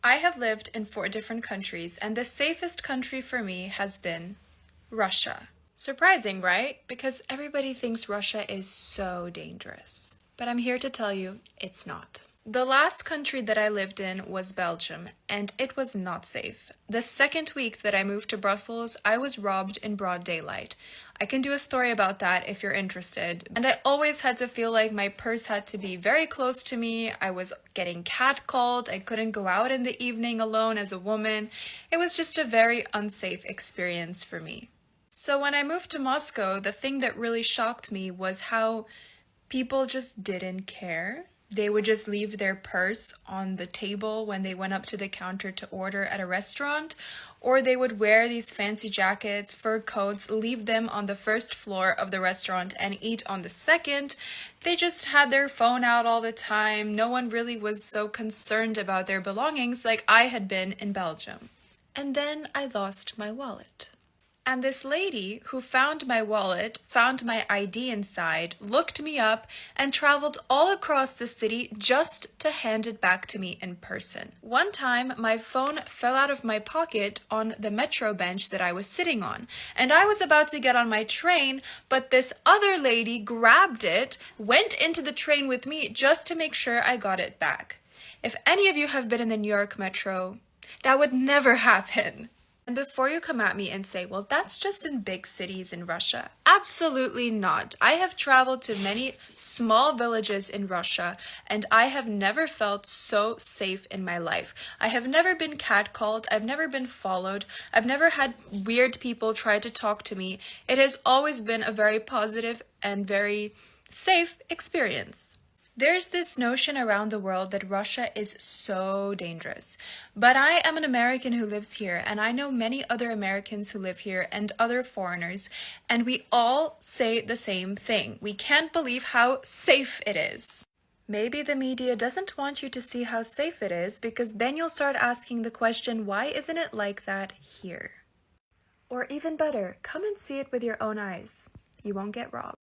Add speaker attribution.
Speaker 1: I have lived in 4 different countries, and the safest country for me has been Russia. Surprising, right? Because everybody thinks Russia is so dangerous. But I'm here to tell you, it's not. The last country that I lived in was Belgium, and it was not safe. The second week that I moved to Brussels, I was robbed in broad daylight. I can do a story about that if you're interested. And I always had to feel like my purse had to be very close to me. I was getting catcalled. I couldn't go out in the evening alone as a woman. It was just a very unsafe experience for me. So when I moved to Moscow, the thing that really shocked me was how people just didn't care. They would just leave their purse on the table when they went up to the counter to order at a restaurant, or they would wear these fancy jackets, fur coats, leave them on the first floor of the restaurant and eat on the second. They just had their phone out all the time. No one really was so concerned about their belongings like I had been in Belgium. And then I lost my wallet. And this lady who found my wallet, found my ID inside, looked me up, and traveled all across the city just to hand it back to me in person. One time, my phone fell out of my pocket on the metro bench that I was sitting on, and I was about to get on my train, but this other lady grabbed it, went into the train with me just to make sure I got it back. If any of you have been in the New York metro, that would never happen. And before you come at me and say, well, that's just in big cities in Russia. Absolutely not. I have traveled to many small villages in Russia, and I have never felt so safe in my life. I have never been catcalled. I've never been followed. I've never had weird people try to talk to me. It has always been a very positive and very safe experience. There's this notion around the world that Russia is so dangerous. But I am an American who lives here, and I know many other Americans who live here and other foreigners, and we all say the same thing. We can't believe how safe it is. Maybe the media doesn't want you to see how safe it is, because then you'll start asking the question, why isn't it like that here? Or even better, come and see it with your own eyes. You won't get robbed.